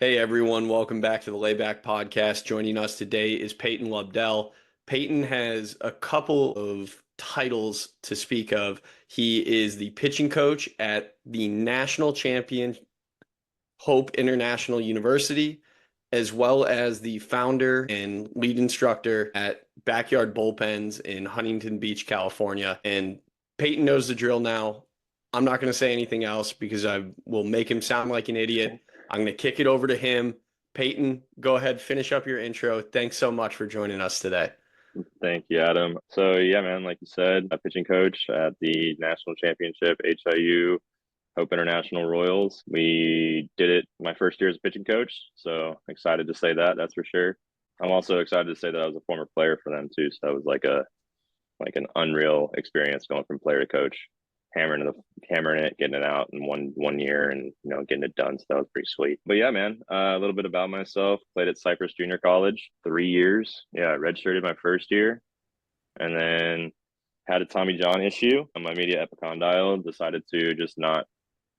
Hey everyone, welcome back to the Layback Podcast. Joining us today is Payton Lobdell. Payton has a couple of titles to speak of. He is the pitching coach at the national champion Hope International University, as well as the founder and lead instructor at Backyard Bullpens in Huntington Beach, California. And Payton knows the drill now. I'm not going to say anything else because I will make him sound like an idiot. I'm going to kick it over to him. Payton, go ahead, finish up your intro. Thanks so much for joining us today. Thank you, Adam. So yeah, man, like you said, a pitching coach at the national championship HIU Hope International Royals. We did it my first year as a pitching coach, so excited to say that. That's for sure. I'm also excited to say that I was a former player for them too. So that was like an unreal experience going from player to coach, hammering it, getting it out in one year, and getting it done. So that was pretty sweet. But yeah, man, a little bit about myself. Played at Cypress Junior College 3 years. Yeah, redshirted my first year, and then had a Tommy John issue on my medial epicondyle. Decided to just not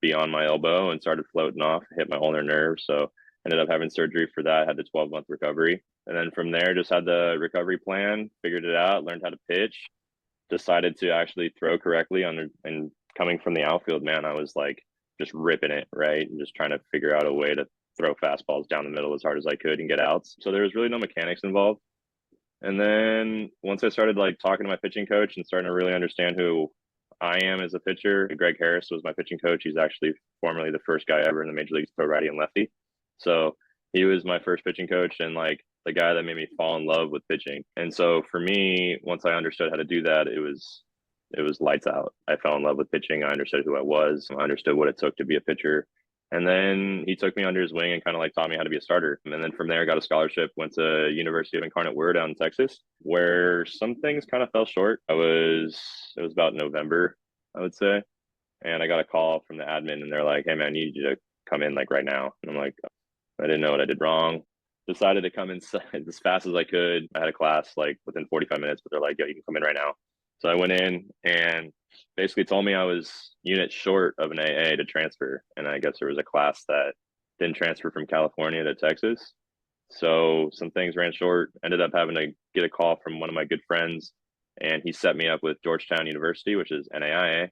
be on my elbow and started floating off, hit my ulnar nerve. So ended up having surgery for that, had the 12-month recovery. And then from there, just had the recovery plan, figured it out, learned how to pitch, decided to actually throw correctly and coming from the outfield, man, I was like just ripping it, right? And just trying to figure out a way to throw fastballs down the middle as hard as I could and get outs. So there was really no mechanics involved. And then once I started like talking to my pitching coach and starting to really understand who I am as a pitcher, Greg Harris was my pitching coach. He's actually formerly the first guy ever in the major leagues to throw righty and lefty. So he was my first pitching coach and like the guy that made me fall in love with pitching. And so for me, once I understood how to do that, it was lights out. I fell in love with pitching. I understood who I was. I understood what it took to be a pitcher. And then he took me under his wing and kind of like taught me how to be a starter. And then from there, I got a scholarship, went to University of Incarnate Word out in Texas, where some things kind of fell short. It was about November, I would say. And I got a call from the admin and they're like, hey man, I need you to come in like right now. And I'm like, I didn't know what I did wrong. Decided to come inside as fast as I could. I had a class like within 45 minutes, but they're like, yo, you can come in right now. So I went in and basically told me I was units short of an AA to transfer. And I guess there was a class that didn't transfer from California to Texas. So some things ran short. Ended up having to get a call from one of my good friends, and he set me up with Georgetown University, which is NAIA,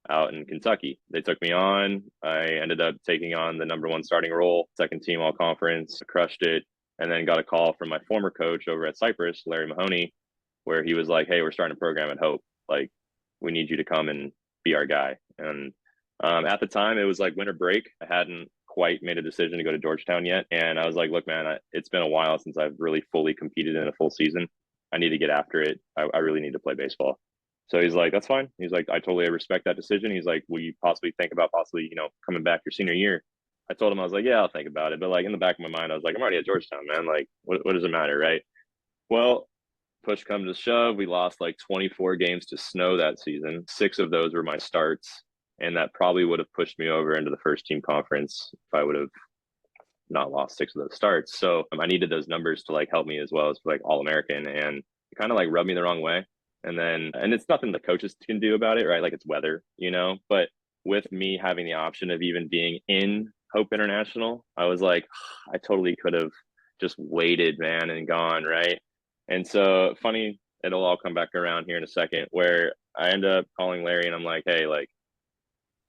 out in Kentucky. They took me on. I ended up taking on the #1 starting role, second team all conference, crushed it, and then got a call from my former coach over at Cypress, Larry Mahoney, where he was like, hey, we're starting a program at Hope. Like, we need you to come and be our guy. And at the time, it was like winter break. I hadn't quite made a decision to go to Georgetown yet. And I was like, look, man, it's been a while since I've really fully competed in a full season. I need to get after it. I really need to play baseball. So he's like, that's fine. He's like, I totally respect that decision. He's like, will you possibly think about coming back your senior year? I told him, I was like, yeah, I'll think about it. But like in the back of my mind, I was like, I'm already at Georgetown, man. Like, what does it matter, right? Well, push come to shove, we lost like 24 games to snow that season. 6 of those were my starts. And that probably would have pushed me over into the first team conference if I would have not lost 6 of those starts. So I needed those numbers to like help me as well as like All-American, and it kind of like rubbed me the wrong way. And it's nothing the coaches can do about it, right? Like it's weather, but with me having the option of even being in Hope International, I was like, I totally could have just waited, man, and gone, right? And so funny, it'll all come back around here in a second, where I end up calling Larry and I'm like, hey, like,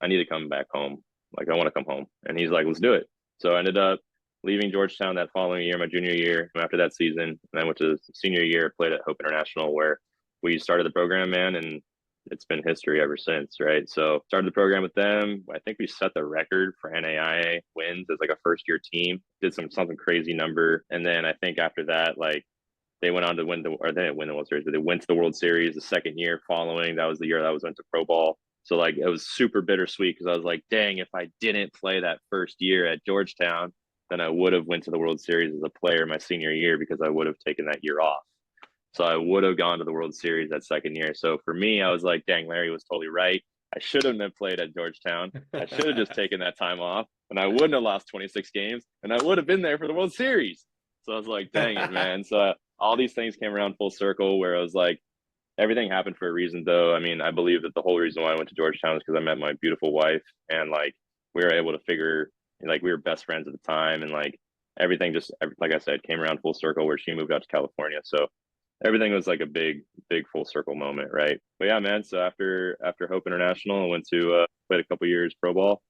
I need to come back home. Like, I want to come home. And he's like, let's do it. So I ended up leaving Georgetown that following year, my junior year, after that season. And I went to senior year, played at Hope International, where we started the program, man, and it's been history ever since, right? So started the program with them. I think we set the record for NAIA wins as like a first-year team. Did something crazy number. And then I think after that, like, they went on to win they didn't win the World Series, but they went to the World Series the second year following. That was the year that I went to Pro Ball. So like it was super bittersweet because I was like, dang, if I didn't play that first year at Georgetown, then I would have went to the World Series as a player my senior year because I would have taken that year off. So I would have gone to the World Series that second year. So for me, I was like, dang, Larry was totally right. I shouldn't have played at Georgetown. I should have just taken that time off, and I wouldn't have lost 26 games, and I would have been there for the World Series. So I was like, dang it, man. So all these things came around full circle, where I was like, everything happened for a reason, though. I mean, I believe that the whole reason why I went to Georgetown is because I met my beautiful wife, and like we were able to figure, like we were best friends at the time, and like everything just, like I said, came around full circle where she moved out to California. So everything was like a big full circle moment, right? But yeah, man. So after Hope International, I went to played a couple years pro ball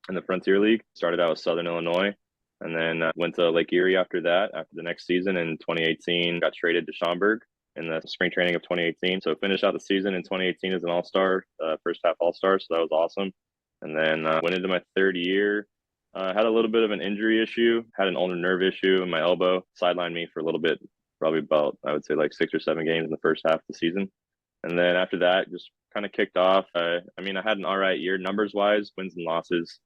in the Frontier League. Started out with Southern Illinois, and then went to Lake Erie after that. After the next season in 2018, got traded to Schaumburg in the spring training of 2018. So finished out the season in 2018 as an All Star, first half All Star. So that was awesome. And then went into my third year. Had a little bit of an injury issue. Had an ulnar nerve issue in my elbow. Sidelined me for a little bit, probably about, I would say, like 6 or 7 games in the first half of the season. And then after that, just kind of kicked off. I had an all right year numbers wise, wins and losses.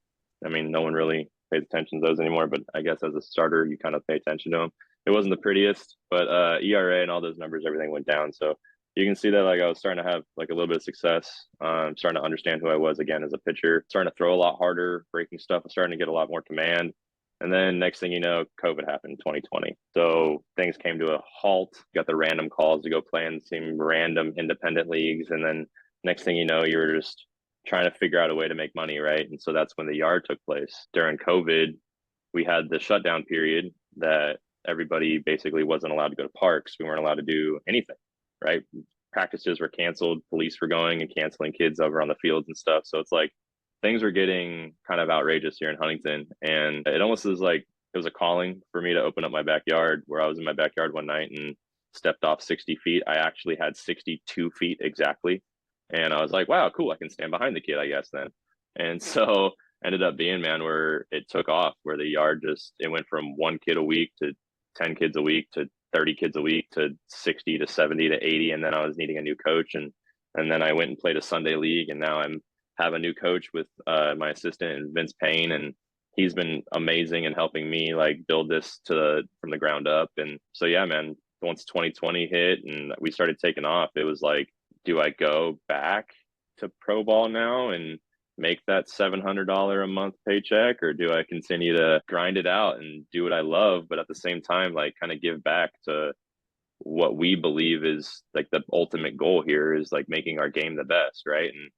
I mean, no one really pays attention to those anymore, but I guess as a starter, you kind of pay attention to them. It wasn't the prettiest, but ERA and all those numbers, everything went down. So you can see that like I was starting to have like a little bit of success, starting to understand who I was again as a pitcher, starting to throw a lot harder, breaking stuff, starting to get a lot more command. And then next thing you know, COVID happened in 2020. So things came to a halt. Got the random calls to go play in some random independent leagues. And then next thing you know, you were just trying to figure out a way to make money, right? And so that's when the yard took place. During COVID, we had the shutdown period that everybody basically wasn't allowed to go to parks. We weren't allowed to do anything, right? Practices were canceled. Police were going and canceling kids over on the fields and stuff. So it's like things were getting kind of outrageous here in Huntington. And it almost was like it was a calling for me to open up my backyard, where I was in my backyard one night and stepped off 60 feet. I actually had 62 feet exactly. And I was like, wow, cool. I can stand behind the kid, I guess, then. And so ended up being, man, where it took off, where the yard just, it went from 1 kid a week to 10 kids a week to 30 kids a week to 60 to 70 to 80. And then I was needing a new coach. And then I went and played a Sunday league. And now have a new coach with my assistant, Vince Payne. And he's been amazing in helping me like build this from the ground up. And so, yeah, man, once 2020 hit and we started taking off, it was like, do I go back to pro ball now and make that $700 a month paycheck, or do I continue to grind it out and do what I love, but at the same time, like kind of give back to what we believe is like the ultimate goal here is like making our game the best, right? And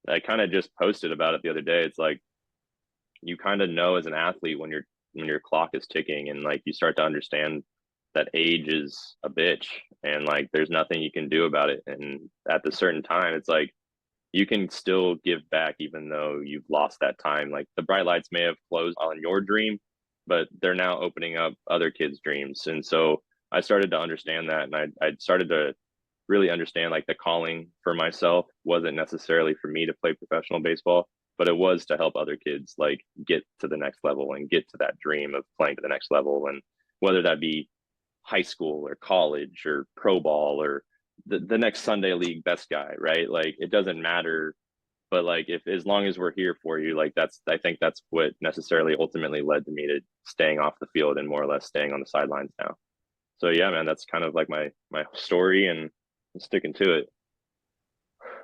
I kind of just posted about it the other day. It's like you kind of know as an athlete when your clock is ticking, and like you start to understand that age is a bitch and like there's nothing you can do about it. And at the certain time, it's like you can still give back even though you've lost that time. Like the bright lights may have closed on your dream, but they're now opening up other kids' dreams. And so I started to understand that, and I started to really understand like the calling for myself wasn't necessarily for me to play professional baseball, but it was to help other kids like get to the next level and get to that dream of playing to the next level. And whether that be high school or college or pro ball or the next Sunday league best guy, right? Like it doesn't matter, but like if as long as we're here for you, like I think that's what necessarily ultimately led to me to staying off the field and more or less staying on the sidelines now. So yeah, man, that's kind of like my story, and I'm sticking to it.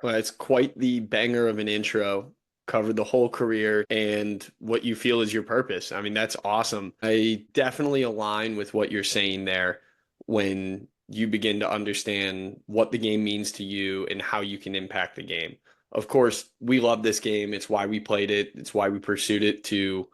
Well, it's quite the banger of an intro. Covered the whole career and what you feel is your purpose. I mean, that's awesome. I definitely align with what you're saying there when you begin to understand what the game means to you and how you can impact the game. Of course, we love this game. It's why we played it. It's why we pursued it to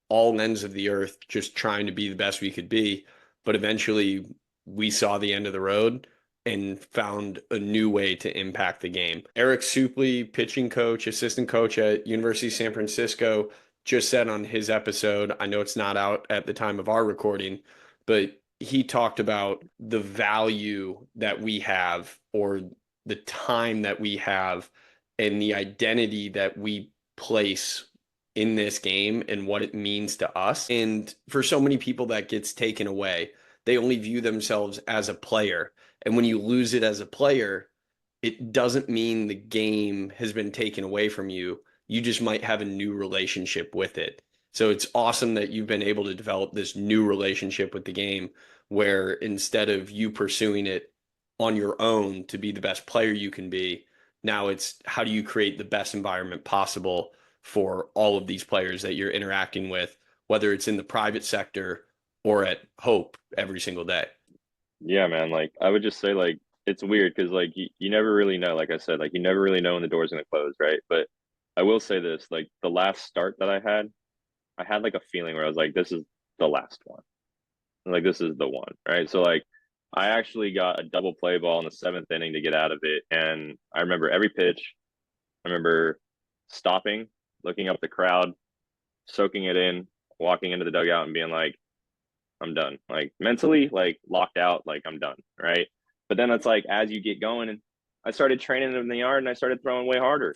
all ends of the earth, just trying to be the best we could be. But eventually, we saw the end of the road and found a new way to impact the game. Eric Supley, pitching coach, assistant coach at University of San Francisco, just said on his episode, I know it's not out at the time of our recording, but he talked about the value that we have, or the time that we have, and the identity that we place in this game and what it means to us. And for so many people that gets taken away, they only view themselves as a player. And when you lose it as a player, it doesn't mean the game has been taken away from you. You just might have a new relationship with it. So it's awesome that you've been able to develop this new relationship with the game, where instead of you pursuing it on your own to be the best player you can be, now it's how do you create the best environment possible for all of these players that you're interacting with, whether it's in the private sector or at Hope every single day. Yeah, man. Like I would just say like it's weird because like you never really know. Like I said, like you never really know when the door's gonna close, right? But I will say this, like the last start that I had like a feeling where I was like, this the last one. Like, this is the one, right? So like, I actually got a double play ball in the 7th inning to get out of it. And I remember every pitch. I remember stopping, looking up the crowd, soaking it in, walking into the dugout and being like, I'm done. Like, mentally, like, locked out, like, I'm done, right? But then it's like, as you get going, and I started training in the yard and I started throwing way harder.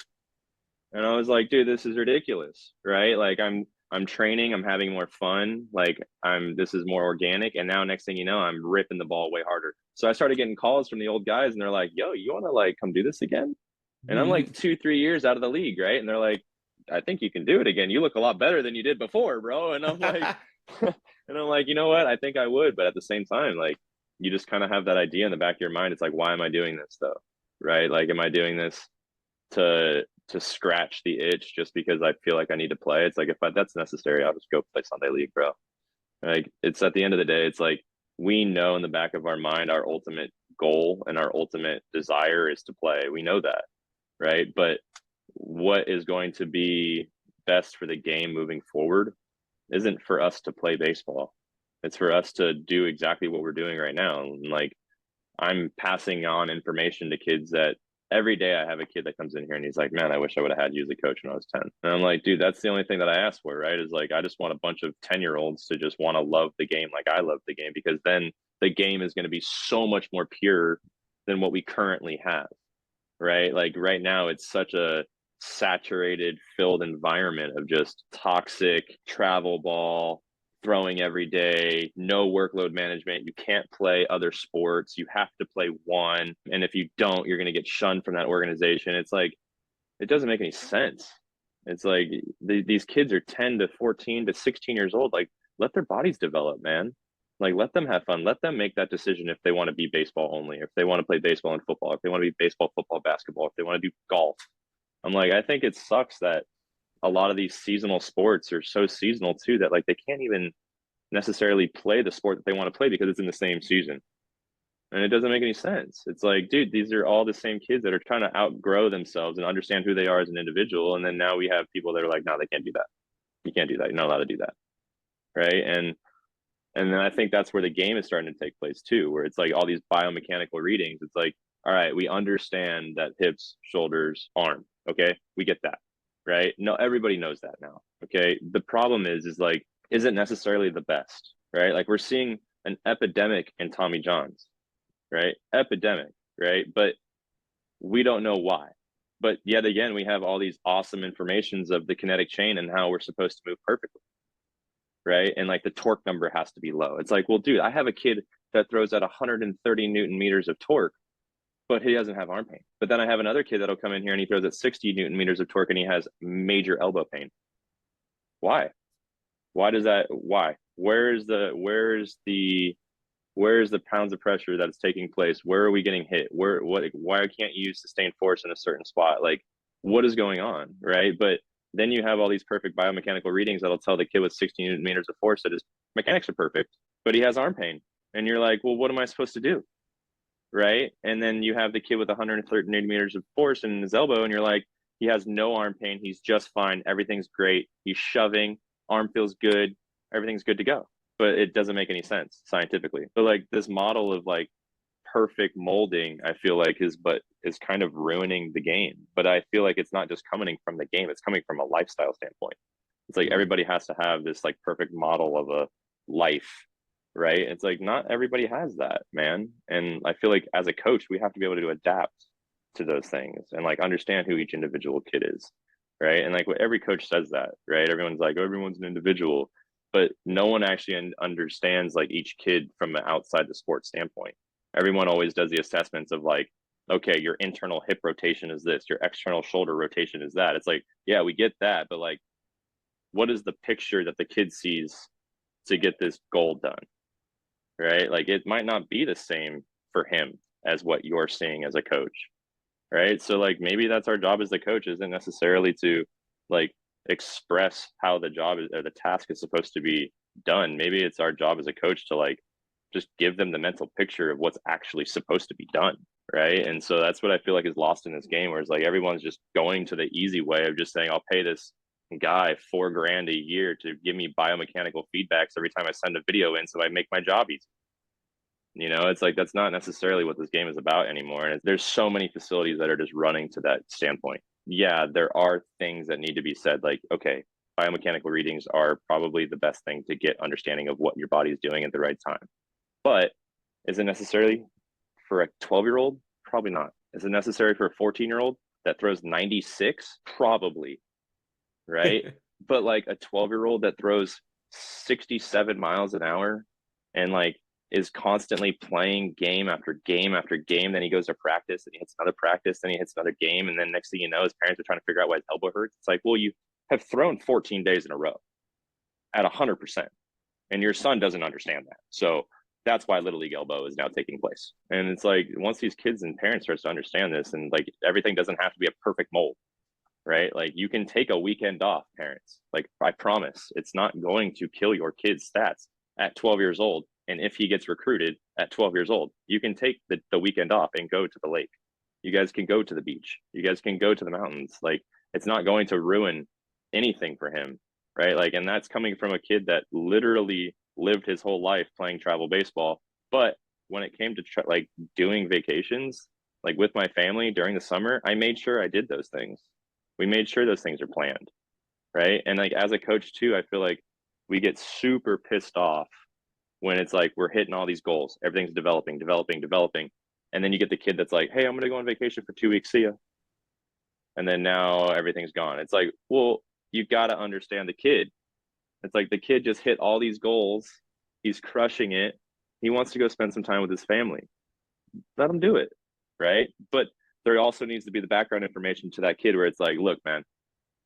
And I was like, dude, this is ridiculous, right? Like, I'm training, I'm having more fun, like, this is more organic, and now next thing you know, I'm ripping the ball way harder. So I started getting calls from the old guys, and they're like, yo, you want to like come do this again? And I'm like 2-3 years out of the league, right? And they're like, I think you can do it again. You look a lot better than you did before, bro. And I'm like, and I'm like, you know what? I think I would, but at the same time, like, you just kind of have that idea in the back of your mind. It's like, why am I doing this though? Right? Like, am I doing this to scratch the itch just because I feel like I need to play? It's like, if that's necessary, I'll just go play Sunday league, bro. Like, it's at the end of the day, it's like, we know in the back of our mind our ultimate goal and our ultimate desire is to play. We know that, right? But what is going to be best for the game moving forward isn't for us to play baseball. It's for us to do exactly what we're doing right now. And like, I'm passing on information to kids that every day I have a kid that comes in here and he's like, man, I wish I would have had you as a coach when I was 10. And I'm like, dude, that's the only thing that I asked for, right? Is like, I just want a bunch of 10-year-olds to just want to love the game like I love the game, because then the game is going to be so much more pure than what we currently have, right? Like, right now, it's such a saturated, filled environment of just toxic travel ball, throwing every day, no workload management. You can't play other sports. You have to play one. And if you don't, you're going to get shunned from that organization. It's like, it doesn't make any sense. It's like, these kids are 10 to 14 to 16 years old. Like, let their bodies develop, man. Like, let them have fun. Let them make that decision if they want to be baseball only, if they want to play baseball and football, if they want to be baseball, football, basketball, if they want to do golf. I'm like, I think it sucks that a lot of these seasonal sports are so seasonal too, that like, they can't even necessarily play the sport that they want to play because it's in the same season. And it doesn't make any sense. It's like, dude, these are all the same kids that are trying to outgrow themselves and understand who they are as an individual. And then now we have people that are like, no, they can't do that. You can't do that. You're not allowed to do that. Right. And then I think that's where the game is starting to take place too, where it's like all these biomechanical readings. It's like, all right, we understand that hips, shoulders, arm. Okay. We get that. Right. No, everybody knows that now. Okay. The problem is like, isn't necessarily the best, right? Like, we're seeing an epidemic in Tommy Johns, right? Epidemic, right? But we don't know why. But yet again, we have all these awesome informations of the kinetic chain and how we're supposed to move perfectly, right? And like, the torque number has to be low. It's like, well, dude, I have a kid that throws at 130 Newton meters of torque, but he doesn't have arm pain. But then I have another kid that'll come in here and he throws at 60 Newton meters of torque and he has major elbow pain. Why? Why does that? Why? Where's the pounds of pressure that's taking place? Where are we getting hit? Why can't you sustain force in a certain spot? Like, what is going on, right? But then you have all these perfect biomechanical readings that'll tell the kid with 60 Newton meters of force that his mechanics are perfect, but he has arm pain. And you're like, well, what am I supposed to do? Right? And then you have the kid with 130 Newton meters of force in his elbow, and you're like, he has no arm pain. He's just fine. Everything's great. He's shoving. Arm feels good. Everything's good to go. But it doesn't make any sense scientifically. But like, this model of like perfect molding, I feel like is kind of ruining the game. But I feel like it's not just coming from the game. It's coming from a lifestyle standpoint. It's like, everybody has to have this like perfect model of a life, right? It's like, not everybody has that, man. And I feel like as a coach, we have to be able to adapt to those things and like understand who each individual kid is. Right. And like, what every coach says that, right? Everyone's like, oh, everyone's an individual, but no one actually understands like each kid from an outside the sport standpoint. Everyone always does the assessments of like, okay, your internal hip rotation is this, your external shoulder rotation is that. It's like, yeah, we get that, but like, what is the picture that the kid sees to get this goal done? Right? Like, it might not be the same for him as what you're seeing as a coach. Right. So like, maybe that's our job as the coach, isn't necessarily to like express how the job is, or the task is supposed to be done. Maybe it's our job as a coach to like just give them the mental picture of what's actually supposed to be done. Right. And so that's what I feel like is lost in this game, where it's like everyone's just going to the easy way of just saying, I'll pay this guy $4,000 a year to give me biomechanical feedbacks every time I send a video in so I make my job easy. It's like that's not necessarily what this game is about anymore. And there's so many facilities that are just running to that standpoint. Yeah, there are things that need to be said, like, okay, biomechanical readings are probably the best thing to get understanding of what your body is doing at the right time. But is it necessary for a 12-year-old? Probably not. Is it necessary for a 14-year-old that throws 96? Probably, right? But like a 12-year-old that throws 67 miles an hour and like is constantly playing game after game after game, then he goes to practice and he hits another practice, then he hits another game, and then next thing you know, his parents are trying to figure out why his elbow hurts. It's like, well, you have thrown 14 days in a row at 100%, and your son doesn't understand that. So that's why Little League Elbow is now taking place. And it's like, once these kids and parents start to understand this, and like everything doesn't have to be a perfect mold, right? Like you can take a weekend off, parents. Like I promise, it's not going to kill your kid's stats at 12 years old. And if he gets recruited at 12 years old, you can take the weekend off and go to the lake. You guys can go to the beach. You guys can go to the mountains. Like it's not going to ruin anything for him, right? Like, and that's coming from a kid that literally lived his whole life playing travel baseball. But when it came to like doing vacations, like with my family during the summer, I made sure I did those things. We made sure those things are planned, right? And like as a coach too, I feel like we get super pissed off when it's like we're hitting all these goals, everything's developing, and then you get the kid that's like, hey, I'm gonna go on vacation for 2 weeks, see ya. And then now everything's gone. It's like, well, you gotta understand the kid. It's like the kid just hit all these goals, he's crushing it, he wants to go spend some time with his family. Let him do it, right? But there also needs to be the background information to that kid where it's like, look, man,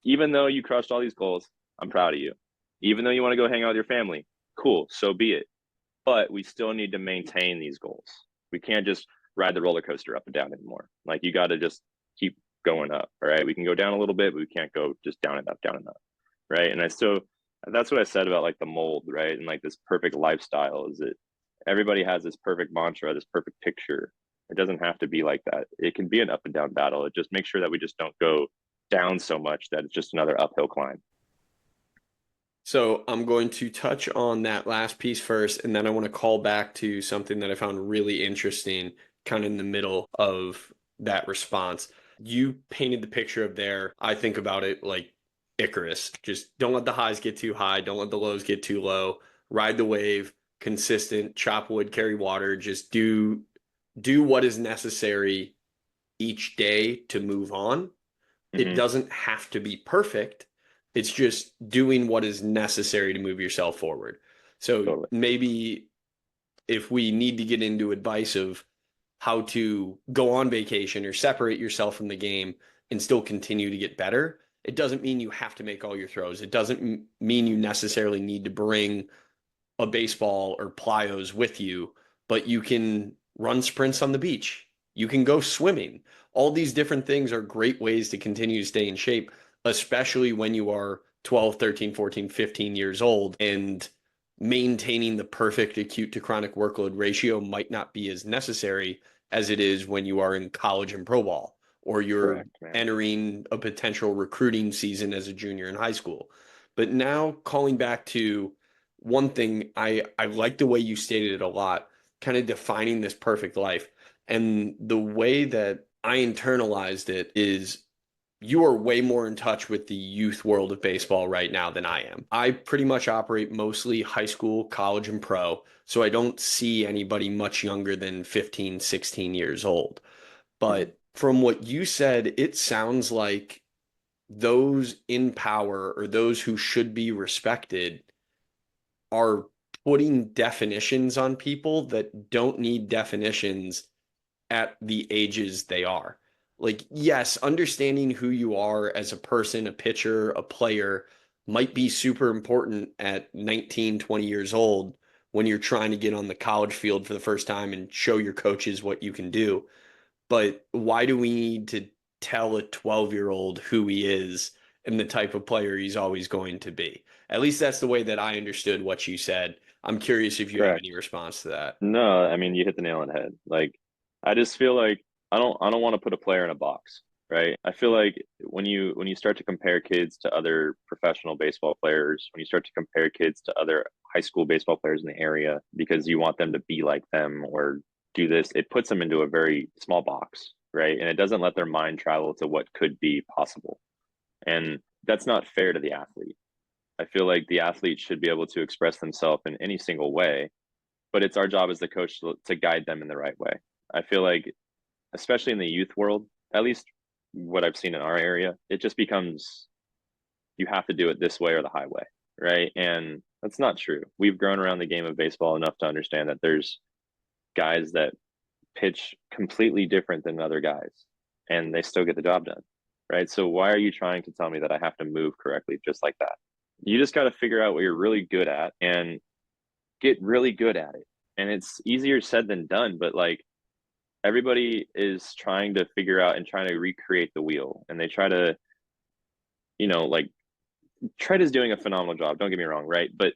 even though you crushed all these goals, I'm proud of you. Even though you want to go hang out with your family, cool, so be it. But we still need to maintain these goals. We can't just ride the roller coaster up and down anymore. Like you got to just keep going up. All right. We can go down a little bit, but we can't go just down and up. Right. And that's what I said about like the mold, right? And like this perfect lifestyle is that everybody has this perfect mantra, this perfect picture. It doesn't have to be like that. It can be an up and down battle. It just makes sure that we just don't go down so much that it's just another uphill climb. So I'm going to touch on that last piece first, and then I want to call back to something that I found really interesting, kind of in the middle of that response. You painted the picture of there. I think about it like Icarus. Just don't let the highs get too high. Don't let the lows get too low. Ride the wave, consistent, chop wood, carry water. Just do what is necessary each day to move on. It doesn't have to be perfect. It's just doing what is necessary to move yourself forward. So Totally. maybe if we need to get into advice of how to go on vacation or separate yourself from the game and still continue to get better, it doesn't mean you have to make all your throws. It doesn't mean you necessarily need to bring a baseball or plyos with you, but you can run sprints on the beach. You can go swimming. All these different things are great ways to continue to stay in shape, especially when you are 12, 13, 14, 15 years old, and maintaining the perfect acute to chronic workload ratio might not be as necessary as it is when you are in college and pro ball, or you're Correct, man. entering a potential recruiting season as a junior in high school. But now calling back to one thing, I like the way you stated it a lot, kind of defining this perfect life. And the way that I internalized it is you are way more in touch with the youth world of baseball right now than I am. I pretty much operate mostly high school, college, and pro, so I don't see anybody much younger than 15, 16 years old. But from what you said, it sounds like those in power or those who should be respected are putting definitions on people that don't need definitions at the ages they are. Like, yes, understanding who you are as a person, a pitcher, a player might be super important at 19, 20 years old when you're trying to get on the college field for the first time and show your coaches what you can do. But why do we need to tell a 12-year-old who he is and the type of player he's always going to be? At least that's the way that I understood what you said. I'm curious if you have Correct. any response to that. No, I mean you hit the nail on the head. Like I just feel like I don't want to put a player in a box. right? I feel like when you start to compare kids to other professional baseball players, when you start to compare kids to other high school baseball players in the area because you want them to be like them or do this, it puts them into a very small box, right? And it doesn't let their mind travel to what could be possible. And that's not fair to the athlete. I feel like the athlete should be able to express themselves in any single way, but it's our job as the coach to guide them in the right way. I feel like, especially in the youth world, at least what I've seen in our area, it just becomes you have to do it this way or the highway, right? And that's not true. We've grown around the game of baseball enough to understand that there's guys that pitch completely different than other guys and they still get the job done, right? So why are you trying to tell me that I have to move correctly just like that? You just got to figure out what you're really good at and get really good at it. And it's easier said than done, but like everybody is trying to figure out and trying to recreate the wheel. And they try to, like Tread is doing a phenomenal job. Don't get me wrong, right? But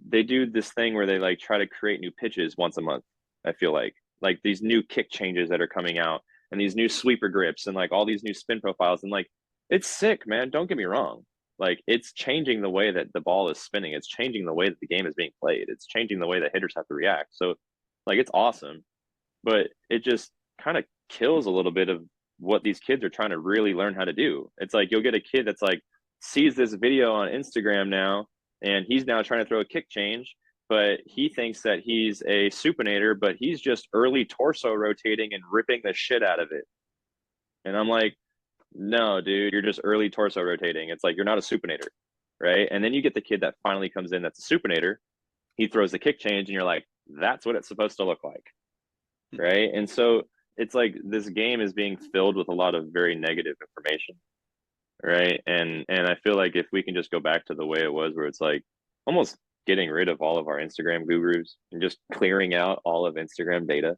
they do this thing where they like try to create new pitches once a month. I feel like these new kick changes that are coming out and these new sweeper grips and like all these new spin profiles and like it's sick, man. Don't get me wrong. Like it's changing the way that the ball is spinning. It's changing the way that the game is being played. It's changing the way that hitters have to react. So like it's awesome, but it just kind of kills a little bit of what these kids are trying to really learn how to do. It's like you'll get a kid that's like sees this video on Instagram now and he's now trying to throw a kick change, but he thinks that he's a supinator, but he's just early torso rotating and ripping the shit out of it. And I'm like, no, dude, you're just early torso rotating. It's like you're not a supinator, right? And then you get the kid that finally comes in that's a supinator. He throws the kick change, and you're like, that's what it's supposed to look like, right? And so it's like this game is being filled with a lot of very negative information, right? And I feel like if we can just go back to the way it was, where it's like almost getting rid of all of our Instagram gurus and just clearing out all of Instagram data,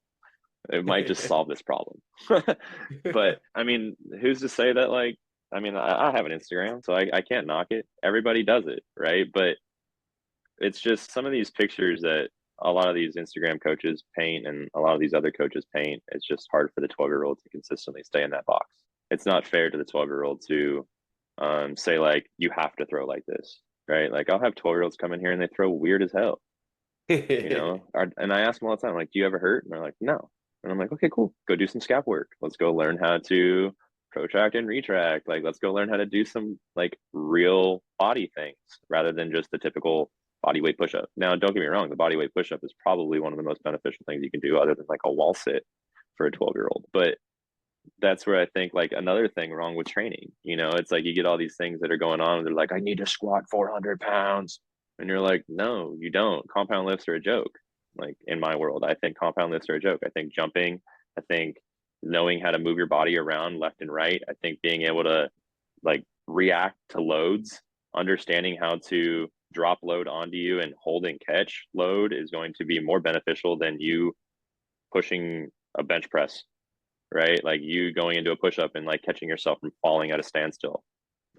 it might just solve this problem. But I mean, who's to say that? Like, I mean, I have an Instagram, so I can't knock it. Everybody does it, right? But it's just some of these pictures that a lot of these Instagram coaches paint and a lot of these other coaches paint. It's just hard for the 12-year-old to consistently stay in that box. It's not fair to the 12-year-old to say like, you have to throw like this, right? Like I'll have 12-year-olds come in here and they throw weird as hell, and I ask them all the time, like, do you ever hurt? And they're like, no. And I'm like, okay, cool. Go do some scap work. Let's go learn how to protract and retract. Like, let's go learn how to do some like real body things rather than just the typical body weight push-up. Now, don't get me wrong. The body weight push-up is probably one of the most beneficial things you can do other than like a wall sit for a 12-year-old. But that's where I think like another thing wrong with training, it's like you get all these things that are going on and they're like, I need to squat 400 pounds. And you're like, no, you don't. Compound lifts are a joke. Like in my world, I think compound lifts are a joke. I think jumping, I think knowing how to move your body around left and right. I think being able to like react to loads, understanding how to drop load onto you and hold and catch load is going to be more beneficial than you pushing a bench press, right? Like you going into a push-up and like catching yourself from falling at a standstill.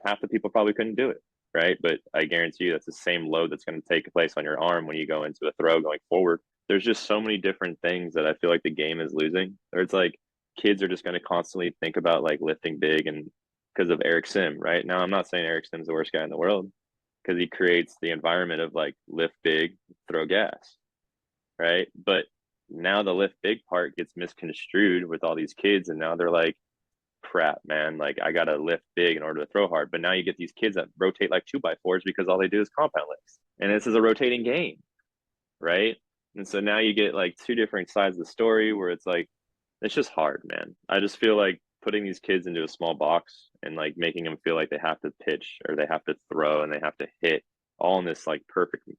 Half the people probably couldn't do it, right? But I guarantee you that's the same load that's going to take place on your arm when you go into a throw going forward. There's just so many different things that I feel like the game is losing. Or it's like kids are just going to constantly think about like lifting big and because of Eric Sim, right? Now, I'm not saying Eric Sim's the worst guy in the world because he creates the environment of like lift big, throw gas, right? But now the lift big part gets misconstrued with all these kids. And now they're like, crap, man, like I gotta lift big in order to throw hard. But now you get these kids that rotate like 2x4s because all they do is compound lifts, and this is a rotating game, right? And so now you get like two different sides of the story where it's like it's just hard, man. I just feel like putting these kids into a small box and like making them feel like they have to pitch or they have to throw and they have to hit all in this like perfect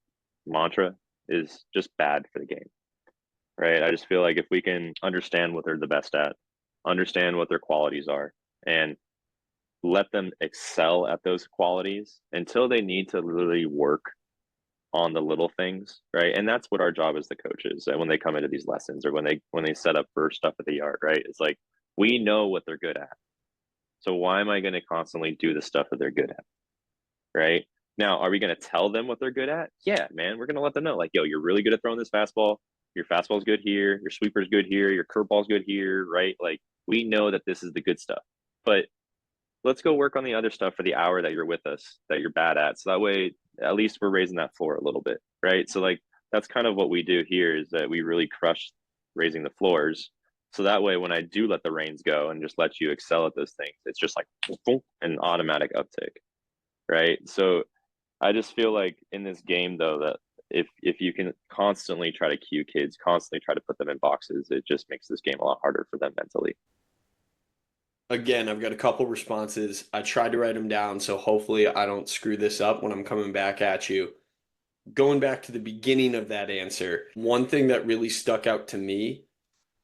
mantra is just bad for the game, right? I just feel like if we can understand what they're the best at, understand what their qualities are, and let them excel at those qualities until they need to literally work on the little things, right? And that's what our job as the coaches, and when they come into these lessons or when they set up for stuff at the yard, right? It's like we know what they're good at. So why am I going to constantly do the stuff that they're good at? Right? Now, are we going to tell them what they're good at? Yeah, man, we're going to let them know like, yo, you're really good at throwing this fastball. Your fastball's good here. Your sweeper's good here. Your curveball's good here, right? Like we know that this is the good stuff. but let's go work on the other stuff for the hour that you're with us, that you're bad at. So that way, at least we're raising that floor a little bit, right? So like, that's kind of what we do here, is that we really crush raising the floors. So that way, when I do let the reins go and just let you excel at those things, it's just like boom, an automatic uptick, right? So I just feel like in this game, though, that if you can constantly try to cue kids, constantly try to put them in boxes, it just makes this game a lot harder for them mentally. Again, I've got a couple responses. I tried to write them down, so hopefully I don't screw this up when I'm coming back at you. Going back to the beginning of that answer, one thing that really stuck out to me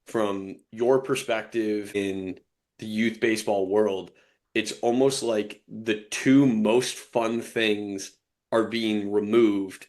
from your perspective in the youth baseball world, it's almost like the two most fun things are being removed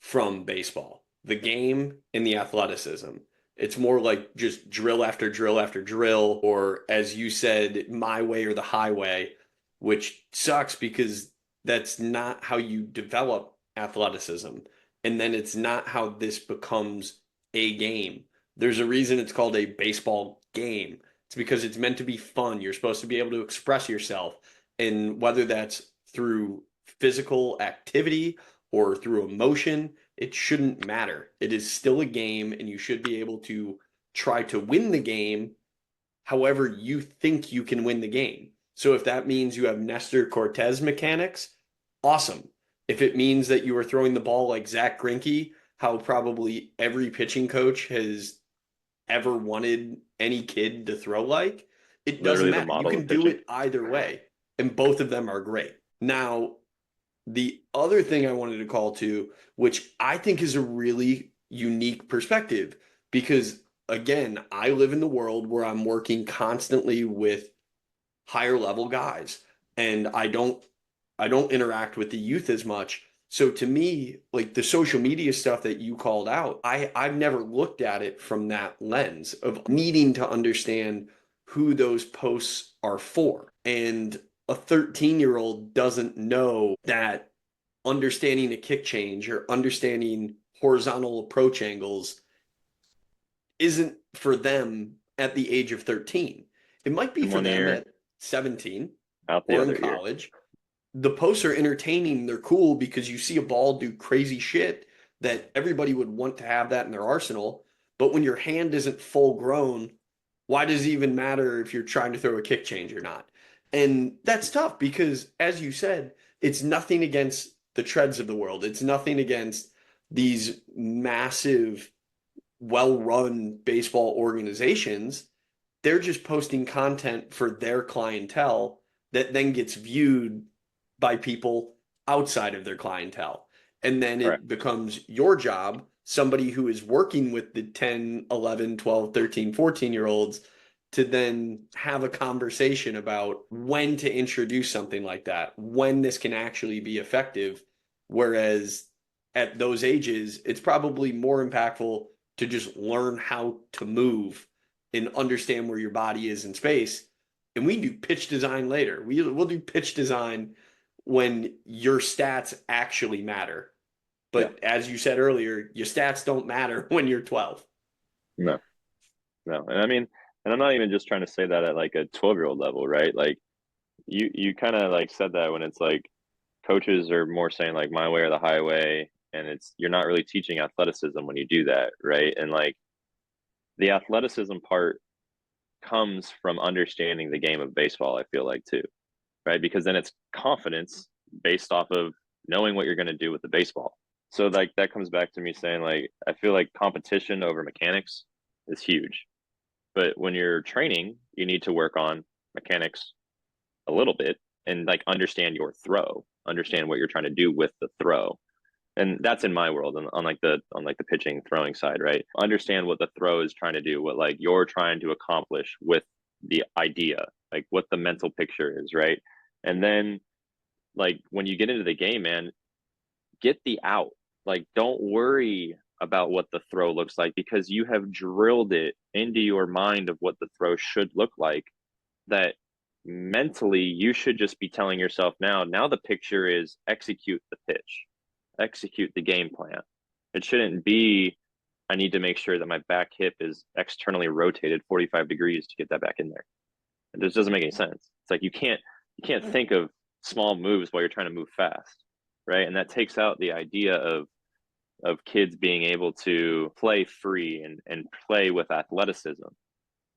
from baseball, the game and the athleticism. It's more like just drill after drill after drill, or as you said, my way or the highway, which sucks because that's not how you develop athleticism. And then it's not how this becomes a game. There's a reason it's called a baseball game. It's because it's meant to be fun. You're supposed to be able to express yourself. And whether that's through physical activity or through emotion, it shouldn't matter. It is still a game, and you should be able to try to win the game however you think you can win the game. So if that means you have Nestor Cortez mechanics, awesome. If it means that you are throwing the ball like Zach Greinke, how probably every pitching coach has ever wanted any kid to throw like, it doesn't Literally the matter. You model can of do pitching. it either way, and both of them are great. Now, the other thing I wanted to call to, which I think is a really unique perspective, because again, I live in the world where I'm working constantly with higher level guys, and I don't interact with the youth as much. So to me, like the social media stuff that you called out, I've never looked at it from that lens of needing to understand who those posts are for. And a 13-year-old doesn't know that understanding a kick change or understanding horizontal approach angles isn't for them at the age of 13. It might be In for one them ear, at 17 out the or in other ear. college. The posts are entertaining. They're cool because you see a ball do crazy shit that everybody would want to have that in their arsenal. But when your hand isn't full grown, why does it even matter if you're trying to throw a kick change or not? And that's tough because, as you said, it's nothing against the treads of the world. It's nothing against these massive, well run baseball organizations. They're just posting content for their clientele that then gets viewed by people outside of their clientele. And then Right. it becomes your job, somebody who is working with the 10, 11, 12, 13, 14-year olds, to then have a conversation about when to introduce something like that, when this can actually be effective. Whereas at those ages, it's probably more impactful to just learn how to move and understand where your body is in space. And we do pitch design later. We'll do pitch design when your stats actually matter. Yeah. But as you said earlier, your stats don't matter when you're 12. No, no. And I mean, and I'm not even just trying to say that at like a 12-year-old level, right? Like you kind of like said that when it's like coaches are more saying like my way or the highway, and it's you're not really teaching athleticism when you do that, right? And like the athleticism part comes from understanding the game of baseball, I feel like too, right? Because then it's confidence based off of knowing what you're going to do with the baseball. So like that comes back to me saying like I feel like competition over mechanics is huge. But when you're training, you need to work on mechanics a little bit and like understand your throw, understand what you're trying to do with the throw. And that's in my world on like the pitching throwing side, right? Understand what the throw is trying to do, what like you're trying to accomplish with the idea, like what the mental picture is, right? And then like when you get into the game, man, get the out. Like don't worry about what the throw looks like because you have drilled it into your mind of what the throw should look like, that mentally you should just be telling yourself now the picture is execute the pitch, execute the game plan. It shouldn't be I need to make sure that my back hip is externally rotated 45 degrees to get that back in there. It just doesn't make any sense. It's like you can't think of small moves while you're trying to move fast, right? And that takes out the idea of kids being able to play free and play with athleticism,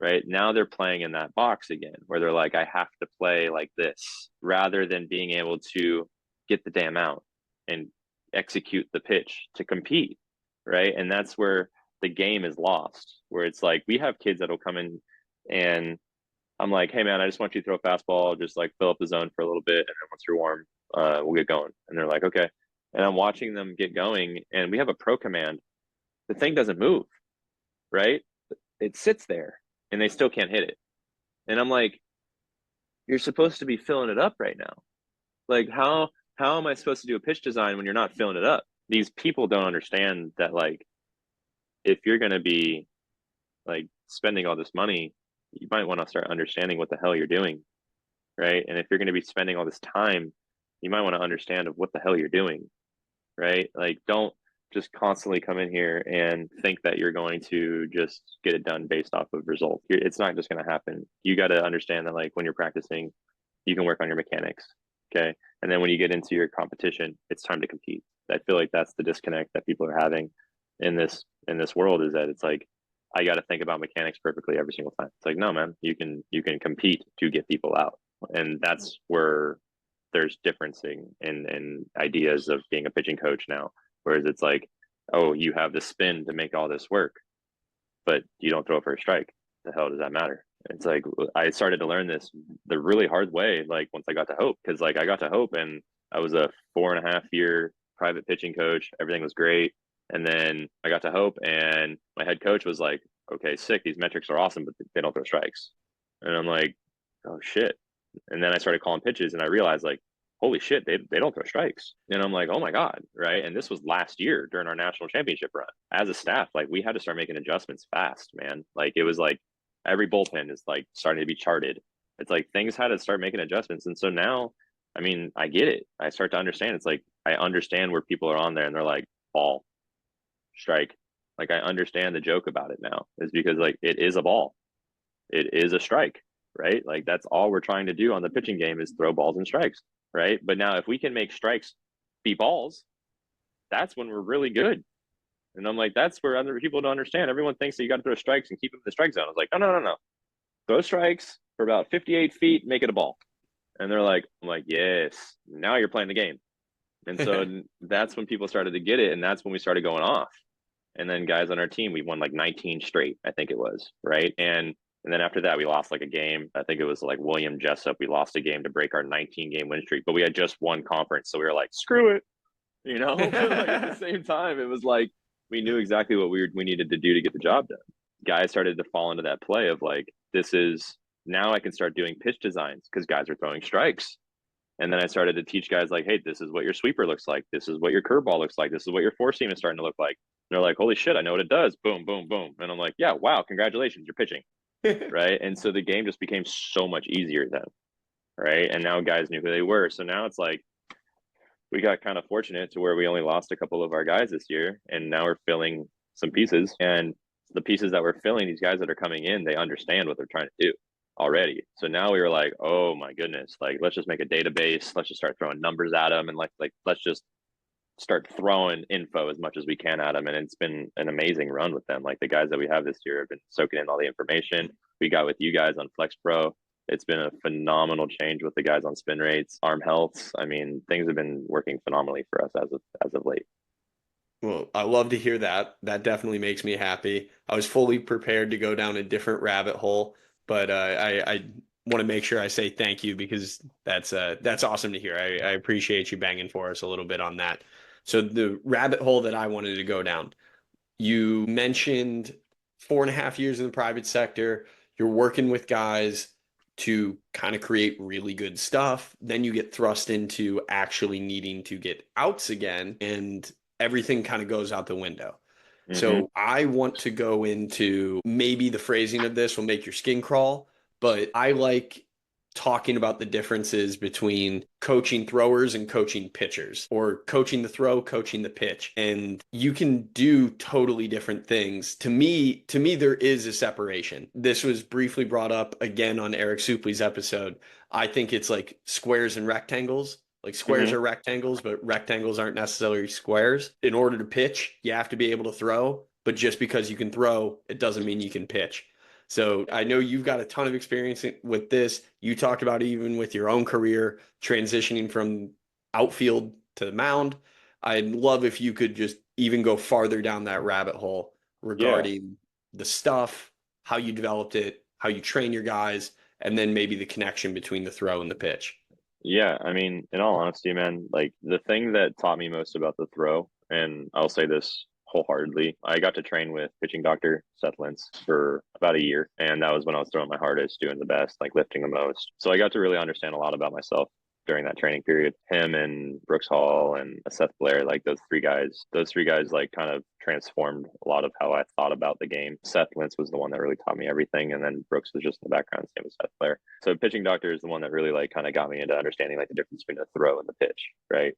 right? Now they're playing in that box again where they're like, I have to play like this rather than being able to get the damn out and execute the pitch to compete, right? And that's where the game is lost, where it's like we have kids that'll come in and I'm like, hey man, I just want you to throw a fastball, just like fill up the zone for a little bit, and then once you're warm, we'll get going. And they're like, okay. And I'm watching them get going, and we have a pro command. The thing doesn't move, right? It sits there, and they still can't hit it. And I'm like, you're supposed to be filling it up right now. Like, how am I supposed to do a pitch design when you're not filling it up? These people don't understand that, like, if you're going to be like spending all this money, you might want to start understanding what the hell you're doing, right? And if you're going to be spending all this time, you might want to understand of what the hell you're doing, right? Like, don't just constantly come in here and think that you're going to just get it done based off of results. It's not just going to happen. You got to understand that, like, when you're practicing, you can work on your mechanics, okay? And then when you get into your competition, it's time to compete. I feel like that's the disconnect that people are having in this world, is that it's like, I got to think about mechanics perfectly every single time. It's like, no, man, you can compete to get people out. And that's where there's differencing in ideas of being a pitching coach now. Whereas it's like, oh, you have the spin to make all this work, but you don't throw for a strike. The hell does that matter? It's like, I started to learn this the really hard way, like once I got to Hope, because like I got to Hope and I was a 4.5-year private pitching coach. Everything was great. And then I got to Hope and my head coach was like, okay, sick. These metrics are awesome, but they don't throw strikes. And I'm like, oh shit. And then I started calling pitches and I realized, like, holy shit, they don't throw strikes. And I'm like, oh my God. Right. And this was last year during our national championship run. As a staff, like, we had to start making adjustments fast, man. Like, it was like every bullpen is like starting to be charted. It's like things had to start making adjustments. And so now, I mean, I get it. I start to understand. It's like, I understand where people are on there and they're like, ball, strike. Like, I understand the joke about it now, is because, like, it is a ball. It is a strike, right? Like, that's all we're trying to do on the pitching game is throw balls and strikes, right? But now if we can make strikes be balls, that's when we're really good. And I'm like, that's where other people don't understand. Everyone thinks that you got to throw strikes and keep them in the strike zone. I was like, no. Throw strikes for about 58 feet, make it a ball. And they're like, I'm like, yes, now you're playing the game. And so that's when people started to get it. And that's when we started going off. And then guys on our team, we won like 19 straight, I think it was, right? And then after that, we lost like a game. I think it was like William Jessup. We lost a game to break our 19-game win streak, but we had just won conference. So we were like, screw it, But like, at the same time, it was like, we knew exactly what we needed to do to get the job done. Guys started to fall into that play of like, this is, now I can start doing pitch designs because guys are throwing strikes. And then I started to teach guys like, hey, this is what your sweeper looks like. This is what your curveball looks like. This is what your four seam is starting to look like. And they're like, holy shit, I know what it does. Boom, boom, boom. And I'm like, yeah, wow, congratulations, you're pitching. Right. And so the game just became so much easier then. Right. And now guys knew who they were. So now it's like, we got kind of fortunate to where we only lost a couple of our guys this year. And now we're filling some pieces. And the pieces that we're filling, these guys that are coming in, they understand what they're trying to do already. So now we were like, oh my goodness, like, let's just make a database. Let's just start throwing numbers at them. And like, let's just start throwing info as much as we can at them. And it's been an amazing run with them. Like, the guys that we have this year have been soaking in all the information we got with you guys on Flex Pro. It's been a phenomenal change with the guys on spin rates, arm health. I mean, things have been working phenomenally for us as of late. Well, I love to hear that. That definitely makes me happy. I was fully prepared to go down a different rabbit hole, but I want to make sure I say thank you, because that's awesome to hear. I appreciate you banging for us a little bit on that. So the rabbit hole that I wanted to go down, you mentioned 4.5 years in the private sector. You're working with guys to kind of create really good stuff. Then you get thrust into actually needing to get outs again, and everything kind of goes out the window. Mm-hmm. So I want to go into, maybe the phrasing of this will make your skin crawl, but I like talking about the differences between coaching throwers and coaching pitchers, or coaching the throw, coaching the pitch. And you can do totally different things. To me, there is a separation. This was briefly brought up again on Eric Supley's episode. I think it's like squares and rectangles. Like squares Hmm. are rectangles, but rectangles aren't necessarily squares. In order to pitch, you have to be able to throw, but just because you can throw, it doesn't mean you can pitch. So I know you've got a ton of experience with this. You talked about even with your own career transitioning from outfield to the mound. I'd love if you could just even go farther down that rabbit hole Yeah. regarding the stuff, how you developed it, how you train your guys, and then maybe the connection between the throw and the pitch. Yeah. I mean, in all honesty, man, like the thing that taught me most about the throw, and I'll say this wholeheartedly, I got to train with pitching doctor Seth Lentz for about a year. And that was when I was throwing my hardest, doing the best, like lifting the most. So I got to really understand a lot about myself during that training period. Him and Brooks Hall and Seth Blair, like those three guys like kind of transformed a lot of how I thought about the game. Seth Lentz was the one that really taught me everything. And then Brooks was just in the background, same as Seth Blair. So pitching doctor is the one that really like kind of got me into understanding like the difference between a throw and the pitch, right?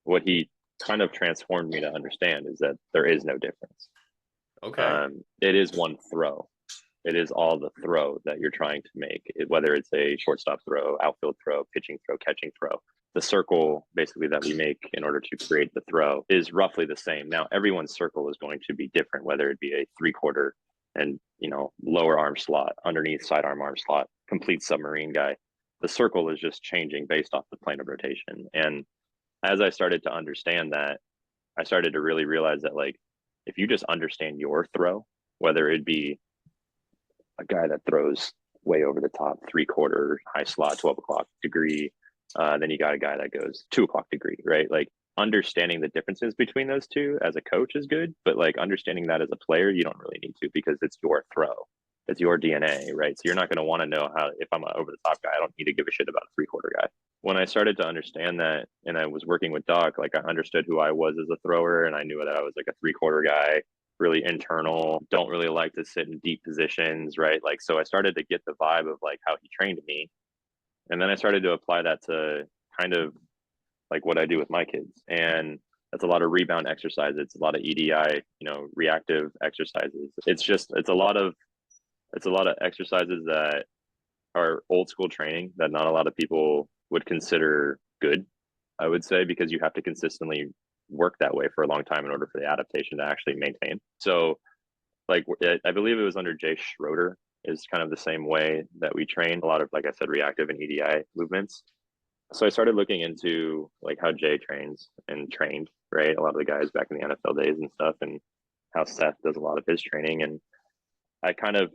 What he kind of transformed me to understand is that there is no difference. Okay. It is one throw. It is all the throw that you're trying to make, whether it's a shortstop throw, outfield throw, pitching throw, catching throw. The circle basically that we make in order to create the throw is roughly the same. Now, everyone's circle is going to be different, whether it be a 3/4 and, lower arm slot, underneath sidearm arm slot, complete submarine guy. The circle is just changing based off the plane of rotation. And as I started to understand that, I started to really realize that, like, if you just understand your throw, whether it be a guy that throws way over the top, 3/4 high slot, 12 o'clock degree, then you got a guy that goes 2 o'clock degree, right? Like understanding the differences between those two as a coach is good, but like understanding that as a player, you don't really need to, because it's your throw. It's your DNA, right? So you're not going to want to know how, if I'm an over the top guy, I don't need to give a shit about a 3/4 guy. When I started to understand that and I was working with Doc, like I understood who I was as a thrower, and I knew that I was like a 3/4 guy, really internal, don't really like to sit in deep positions, right? Like, so I started to get the vibe of like how he trained me. And then I started to apply that to kind of like what I do with my kids. And that's a lot of rebound exercises. It's a lot of EDI, reactive exercises. It's a lot of exercises that are old school training that not a lot of people would consider good, I would say, because you have to consistently work that way for a long time in order for the adaptation to actually maintain. So like, I believe it was under Jay Schroeder is kind of the same way that we train a lot of, like I said, reactive and EDI movements. So I started looking into like how Jay trains and trained, right? A lot of the guys back in the NFL days and stuff, and how Seth does a lot of his training. And I kind of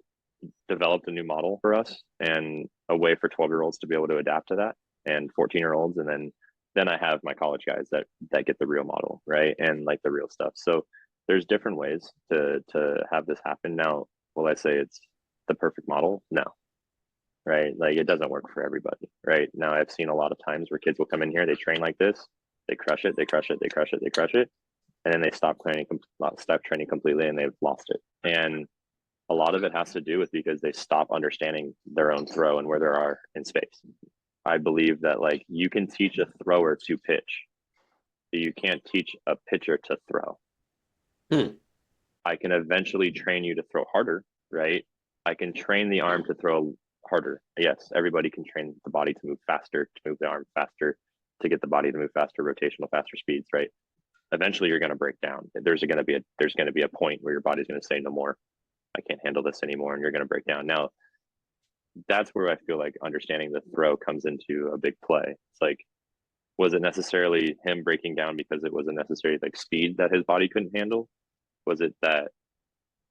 developed a new model for us and a way for 12-year-olds to be able to adapt to that, and 14-year-olds. And then I have my college guys that get the real model, right? And like the real stuff. So there's different ways to have this happen. Now, will I say it's the perfect model? No, right? Like it doesn't work for everybody, right? Now I've seen a lot of times where kids will come in here, they train like this, they crush it, they crush it, they crush it, they crush it, and then they stop training completely, and they've lost it. And a lot of it has to do with because they stop understanding their own throw and where they are in space. I believe that like you can teach a thrower to pitch, but you can't teach a pitcher to throw. I can eventually train you to throw harder, right? I can train the arm to throw harder. Yes, everybody can train the body to move faster, to move the arm faster, to get the body to move faster, rotational, faster speeds, right? Eventually you're going to break down. There's going to be a point where your body's going to say no more. I can't handle this anymore, and you're going to break down. Now, that's where I feel like understanding the throw comes into a big play. It's like, was it necessarily him breaking down because it wasn't necessarily like speed that his body couldn't handle? Was it that